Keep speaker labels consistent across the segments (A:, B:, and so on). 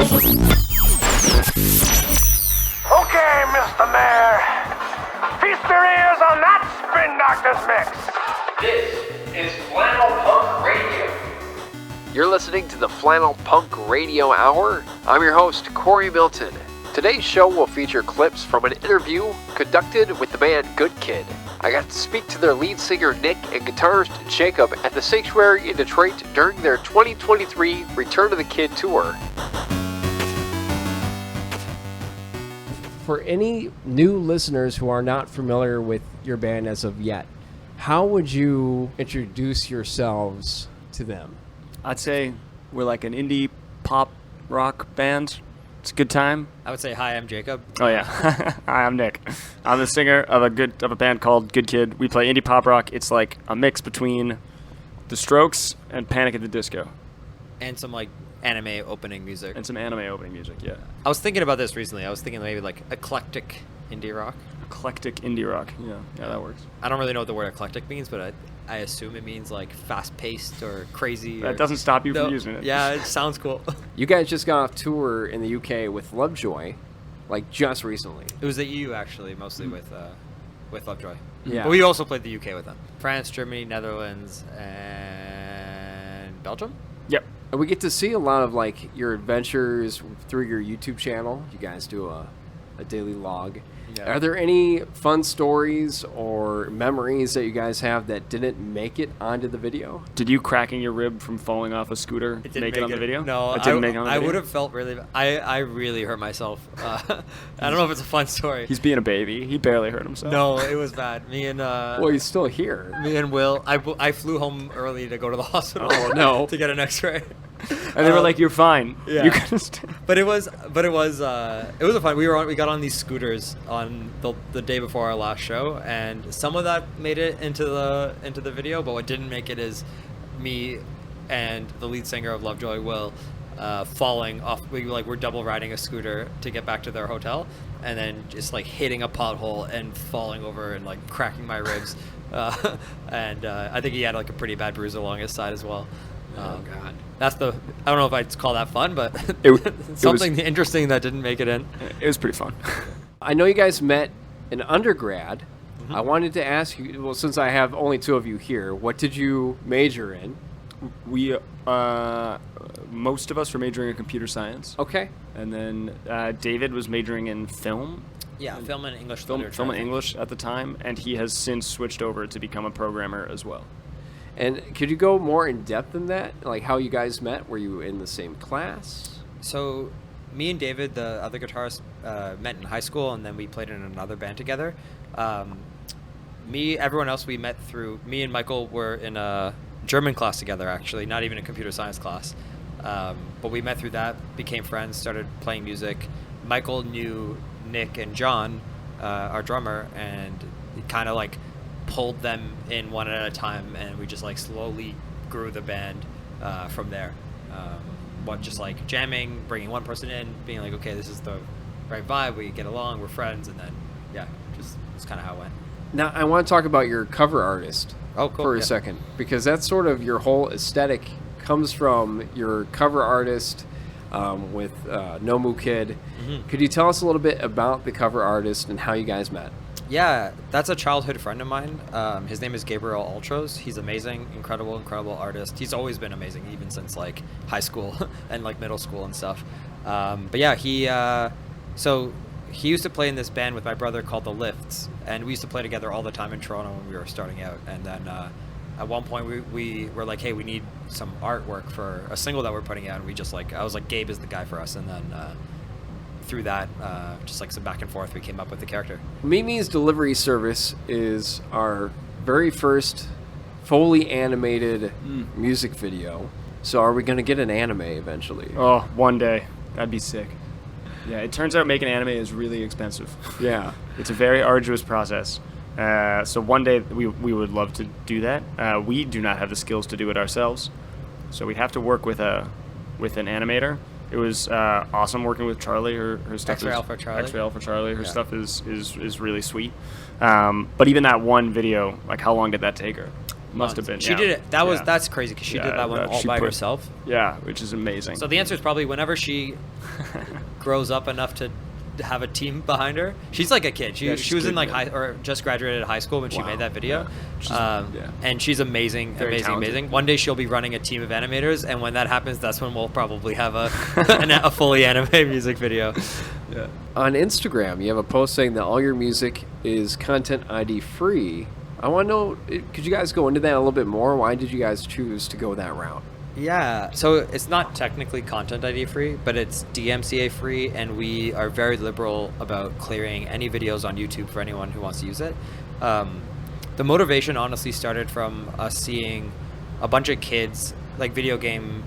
A: Okay, Mr. Mayor. Feast your ears on that Spin Doctors mix.
B: This is Flannel Punk Radio.
C: You're listening to the Flannel Punk Radio Hour. I'm your host, Corey Milton. Today's show will feature clips from an interview conducted with the band Good Kid. I got to speak to their lead singer Nick and guitarist Jacob at the Sanctuary in Detroit during their 2023 Return of the Kid tour. For any new listeners who are not familiar with your band as of yet, how would you introduce yourselves to them?
D: I'd say we're like an indie pop rock band. It's a good time.
E: I would say, hi, I'm Jacob.
D: Oh yeah, hi, I'm Nick. I'm the singer of a band called Good Kid. We play indie pop rock. It's like a mix between The Strokes and Panic at the Disco.
E: And some like anime opening music.
D: And some anime opening music, yeah.
E: I was thinking about this recently. I was thinking maybe like eclectic indie rock.
D: Eclectic indie rock. Yeah, that works.
E: I don't really know what the word eclectic means, but I assume it means like fast-paced or crazy.
D: That doesn't stop you from using it.
E: Yeah, it sounds cool.
C: You guys just got off tour in the UK with Lovejoy, like just recently.
E: It was the EU actually, mostly with Lovejoy.
C: Yeah.
E: But we also played the UK with them. France, Germany, Netherlands, and Belgium.
D: Yep.
C: And we get to see a lot of like your adventures through your YouTube channel. You guys do a daily log. Yeah. Are there any fun stories or memories that you guys have that didn't make it onto the video?
D: Did you cracking your rib from falling off a scooter make it on the video?
E: No,
D: it didn't make it on the video?
E: I would have felt really bad. I really hurt myself. I don't know if it's a fun story.
D: He's being a baby. He barely hurt himself.
E: No, it was bad. Me and
C: well, he's still here.
E: Me and Will. I flew home early to go to the hospital.
C: Oh no!
E: To get an X-ray.
D: And they were like, "You're fine.
E: Yeah.
D: You can stay."
E: But it was a fun. We got on these scooters on the day before our last show, and some of that made it into the video. But what didn't make it is me and the lead singer of Lovejoy, Will, falling off. We're double riding a scooter to get back to their hotel, and then just like hitting a pothole and falling over and like cracking my ribs. And I think he had like a pretty bad bruise along his side as well.
C: Oh God.
E: I don't know if I'd call that fun, but something interesting that didn't make it in.
D: It was pretty fun.
C: I know you guys met in undergrad.
E: Mm-hmm.
C: I wanted to ask you, well, since I have only two of you here, what did you major in?
D: We, most of us were majoring in computer science.
C: Okay.
D: And then David was majoring in film.
E: Yeah, film and English
D: Film
E: literature.
D: and English at the time, and he has since switched over to become a programmer as well.
C: And could you go more in depth than that? Like how you guys met? Were you in the same class?
E: So, me and David, the other guitarist, met in high school, and then we played in another band together. Everyone else we met through. Me and Michael were in a German class together, actually, not even a computer science class. But we met through that, became friends, started playing music. Michael knew Nick and John, our drummer, and kind of like pulled them in one at a time, and we just like slowly grew the band from there. Just like jamming, bringing one person in, being like, okay, this is the right vibe, we get along, we're friends, and then that's kind of how it went.
C: Now I want to talk about your cover artist for a second, because that's sort of your whole aesthetic comes from your cover artist with Nomu Kid. Mm-hmm. Could you tell us a little bit about the cover artist and how you guys met?
E: Yeah, that's a childhood friend of mine. His name is Gabriel Altros. He's amazing, incredible artist. He's always been amazing, even since like high school and like middle school and stuff. But yeah, he used to play in this band with my brother called The Lifts, and we used to play together all the time in Toronto when we were starting out. And then at one point we were like, hey, we need some artwork for a single that we're putting out. And I was like, Gabe is the guy for us. And then through that, just like some back and forth, we came up with the character. Mimi's
C: Delivery Service is our very first fully animated music video. So are we going to get an anime eventually?
D: Oh, one day. That'd be sick. Yeah, it turns out making anime is really expensive.
C: Yeah.
D: It's a very arduous process. So one day we would love to do that. We do not have the skills to do it ourselves. So we'd have to work with an animator. It was awesome working with Charlie. Her stuff
E: X-Ray Alpha Charlie.
D: X-Ray Alpha Charlie. Her stuff is really sweet. But even that one video, like how long did that take her? Must have been.
E: She
D: yeah.
E: did it. That's crazy because she
D: Yeah,
E: did that one all
D: she
E: by
D: put-
E: herself.
D: Yeah, which is amazing.
E: So the answer is probably whenever she grows up enough to have a team behind her. She's like a kid. She
D: Yeah, she's
E: was in
D: good,
E: like
D: yeah.
E: high or just graduated highe school when she
D: Wow,
E: made that video.
D: yeah. She's- yeah.
E: And she's amazing,
D: Very
E: amazing,
D: talented.
E: amazing. One day she'll be running a team of animators, and when that happens, that's when we'll probably have a a fully anime music video.
D: yeah.
C: On Instagram, you have a post saying that all your music is content ID free. I want to know, could you guys go into that a little bit more? Why did you guys choose to go that route?
E: Yeah, so it's not technically content ID free, but it's DMCA free, and we are very liberal about clearing any videos on YouTube for anyone who wants to use it. The motivation honestly started from us seeing a bunch of kids, like video game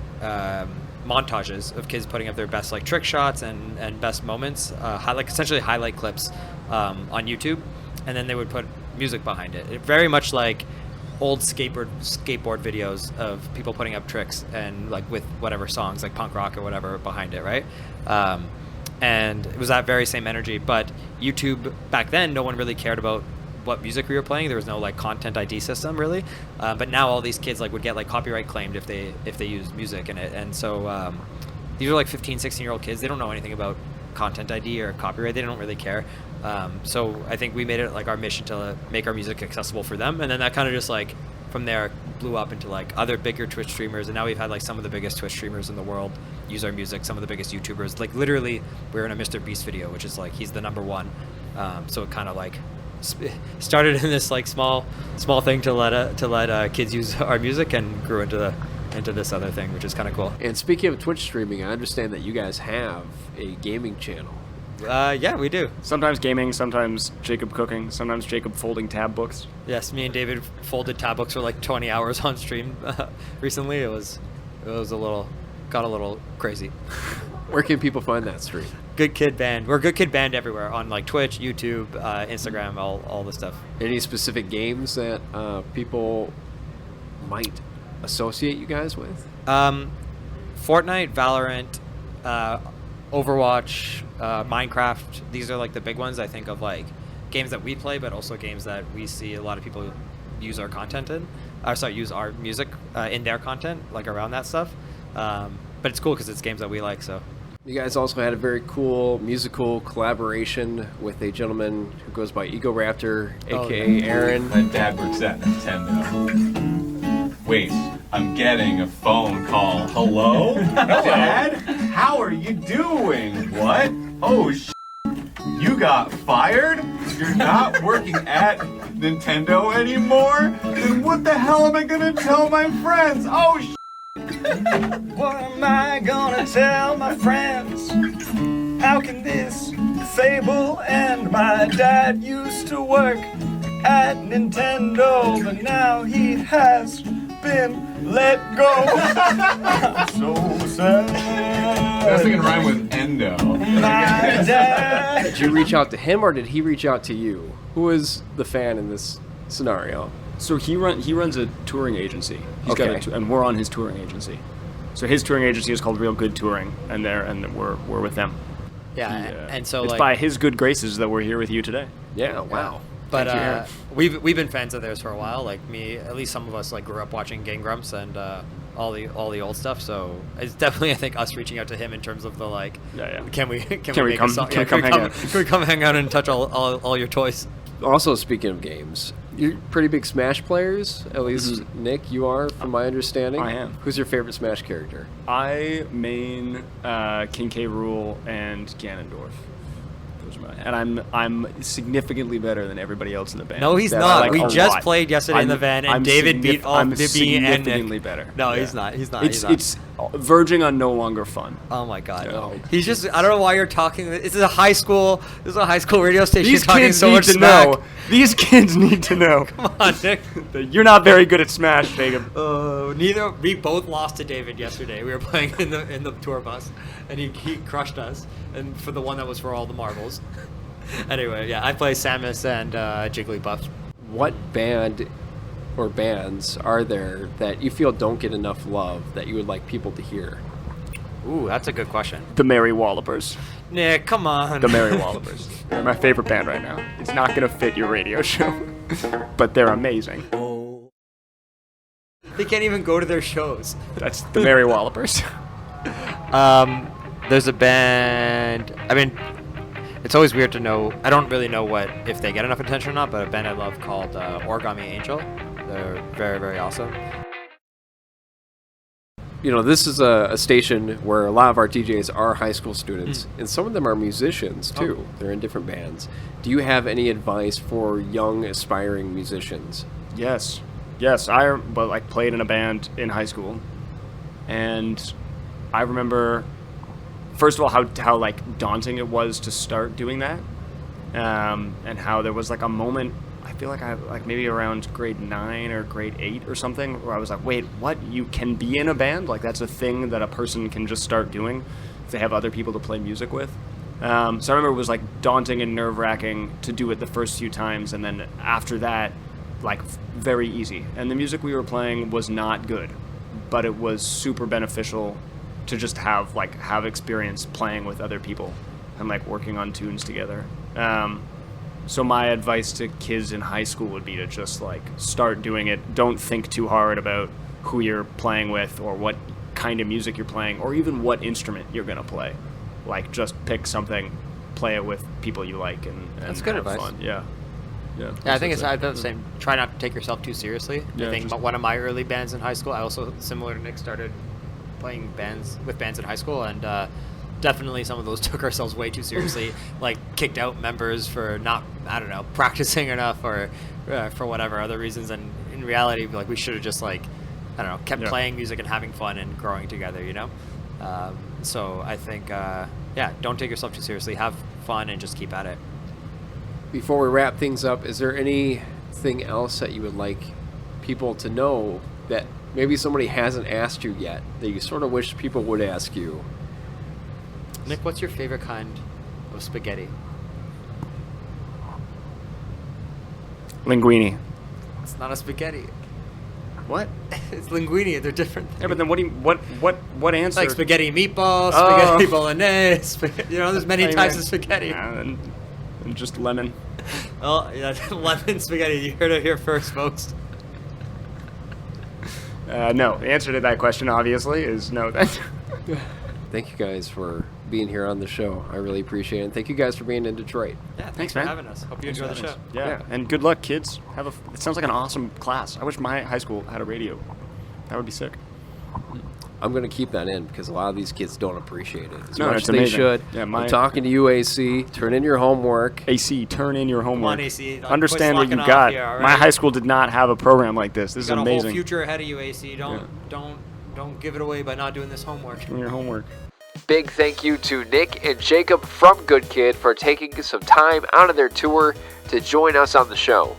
E: montages of kids putting up their best like trick shots and best moments, like essentially highlight clips on YouTube, and then they would put music behind it. Very much like old skateboard videos of people putting up tricks and like with whatever songs like punk rock or whatever behind it, right? And it was that very same energy. But YouTube back then, no one really cared about what music we were playing. There was no like content ID system really. But now all these kids like would get like copyright claimed if they used music in it. And so these are like 15, 16-year-old kids. They don't know anything about content ID or copyright. They don't really care. So I think we made it like our mission to make our music accessible for them, and then that kind of just like from there blew up into like other bigger Twitch streamers, and now we've had like some of the biggest Twitch streamers in the world use our music, some of the biggest YouTubers. Like literally, we're in a Mr. Beast video, which is like he's the #1. So it kind of like started in this like small thing to let kids use our music, and grew into this other thing, which is kind of cool.
C: And speaking of Twitch streaming, I understand that you guys have a gaming channel.
E: Yeah, we do.
D: Sometimes gaming, sometimes Jacob cooking, sometimes Jacob folding tab books.
E: Yes, me and David folded tab books for like 20 hours on stream recently. It was got a little crazy.
C: Where can people find that stream?
E: Good Kid Band. We're Good Kid Band everywhere on like Twitch, YouTube, Instagram, all the stuff.
C: Any specific games that people might associate you guys with?
E: Fortnite, Valorant, Overwatch, Minecraft. These are like the big ones I think of, like games that we play, but also games that we see a lot of people use our content in. Use our music in their content, like around that stuff. But it's cool because it's games that we like. So
C: You guys also had a very cool musical collaboration with a gentleman who goes by Ego Raptor, aka Aaron.
F: My dad works at Nintendo. Wait, I'm getting a phone call. Hello? Dad? How are you doing? What? Oh, you got fired? You're not working at Nintendo anymore? Then what the hell am I gonna tell my friends? Oh,
G: What am I gonna tell my friends? How can this fable end? My dad used to work at Nintendo, but now he has been let go. I'm so sad.
F: that's gonna rhyme with endo.
G: My dad.
C: Did you reach out to him or did he reach out to you? Who is the fan in this scenario?
D: So he runs a touring agency. He's got
C: Okay.
D: and we're on his touring agency. So his touring agency is called Real Good Touring, and we're with them.
E: yeah,
D: He,
E: and so
D: it's
E: like
D: by his good graces that we're here with you today.
C: Yeah, wow.
E: But
C: Thank you, Aaron.
E: we've been fans of theirs for a while. Like me, at least some of us like grew up watching Game Grumps and all the old stuff. So it's definitely I think us reaching out to him in terms of the like,
D: Yeah.
E: can we
D: we
E: make
D: come-
E: a song?
D: can we
E: Yeah,
D: come hang out?
E: Can we come hang out and touch all your toys?
C: Also, speaking of games, you're pretty big Smash players. At least Nick, you are, from my understanding.
D: I am.
C: Who's your favorite Smash character?
D: I main King K. Rool and Ganondorf. Those are and I'm significantly better than everybody else in the band.
E: No, he's
D: That I
E: not.
D: like
E: We
D: a
E: just
D: lot.
E: played yesterday in the van, and David beat all
D: I'm
E: Bibby and
D: significantly
E: Nick.
D: better.
E: No,
D: Yeah.
E: he's not. He's not.
D: It's verging on no longer fun.
E: Oh my god.
D: No.
E: He's just I don't know why you're talking. This is a high school radio station.
D: These
E: talking
D: kids
E: so
D: need
E: much
D: to
E: smack.
D: know. These kids need to know.
E: Come on, Nick.
D: that you're not very good at Smash, Jacob.
E: We both lost to David yesterday. We were playing in the tour bus, and he crushed us. And for the one that was for all the marbles. Anyway, yeah, I play Samus and Jigglypuff.
C: What band or bands are there that you feel don't get enough love that you would like people to hear?
E: Ooh, that's a good question.
D: The Merry Wallopers.
E: Nick, come on.
D: The Merry Wallopers. They're my favorite band right now. It's not going to fit your radio show, but they're amazing.
E: They can't even go to their shows.
D: That's the Mary Wallopers.
E: There's a band. I mean, it's always weird to know. I don't really know if they get enough attention or not, but a band I love called Origami Angel. They're very, very awesome.
C: You know, this is a station where a lot of our DJs are high school students, and some of them are musicians too. They're in different bands. Do you have any advice for young aspiring musicians?
D: Yes. I played in a band in high school, and I remember, first of all, how like daunting it was to start doing that, and how there was like a moment. I feel like maybe around grade 9 or grade 8 or something, where I was like, wait, what? You can be in a band? Like that's a thing that a person can just start doing if they have other people to play music with. So I remember it was like daunting and nerve-wracking to do it the first few times, and then after that, like very easy. And the music we were playing was not good, but it was super beneficial to just have experience playing with other people and like working on tunes together. So my advice to kids in high school would be to just like start doing it. Don't think too hard about who you're playing with or what kind of music you're playing or even what instrument you're going to play. Like just pick something, play it with people you like, and
E: that's good
D: have
E: advice.
D: Fun. Yeah,
E: I think I've done the same. Try not to take yourself too seriously.
D: Yeah,
E: I think one of my early bands in high school, I also, similar to Nick, started playing with bands in high school, and definitely some of those took ourselves way too seriously, like kicked out members for not, I don't know, practicing enough or for whatever other reasons. And in reality, like we should have just like, I don't know, kept playing music and having fun and growing together, you know? So I think, don't take yourself too seriously. Have fun and just keep at it.
C: Before we wrap things up, is there anything else that you would like people to know that maybe somebody hasn't asked you yet that you sort of wish people would ask you?
E: Nick, what's your favorite kind of spaghetti?
D: Linguine.
E: It's not a spaghetti.
D: What?
E: It's linguine. They're different things.
D: Yeah, but then what answer?
E: Like spaghetti meatballs, spaghetti bolognese. There's many types of spaghetti.
D: And just lemon.
E: Oh, yeah, lemon spaghetti. You heard it here first, folks.
D: No. The answer to that question, obviously, is no.
C: Thank you guys for being here on the show. I really appreciate it. And thank you guys for being in Detroit.
E: Yeah,
D: thanks
E: for
D: man.
E: having us. Hope you enjoy the show.
D: Yeah, and good luck, kids. It sounds like an awesome class. I wish my high school had a radio. That would be sick.
C: I'm going to keep that in because a lot of these kids don't appreciate it as
D: No,
C: much
D: it's
C: as they
D: amazing.
C: should.
D: Yeah,
C: I'm talking to you, AC. Turn in your homework.
D: AC, turn in your homework.
E: Come on, AC.
D: Understand what you
E: Quit slacking
D: got.
E: off here, all right?
D: My high school did not have a program like this. This
E: You got
D: is
E: a whole
D: amazing.
E: future ahead of you, AC. Don't give it away by not doing this homework.
D: Turn your homework.
C: Big thank you to Nick and Jacob from Good Kid for taking some time out of their tour to join us on the show.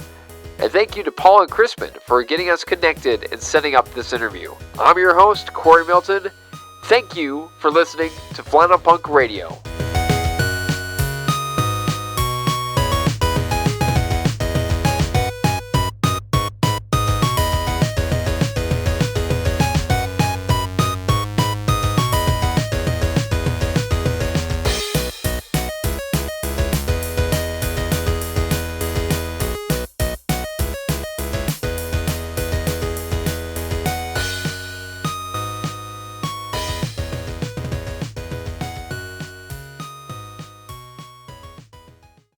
C: And thank you to Paul and Crispin for getting us connected and setting up this interview. I'm your host, Corey Milton. Thank you for listening to Flannel Punk Radio.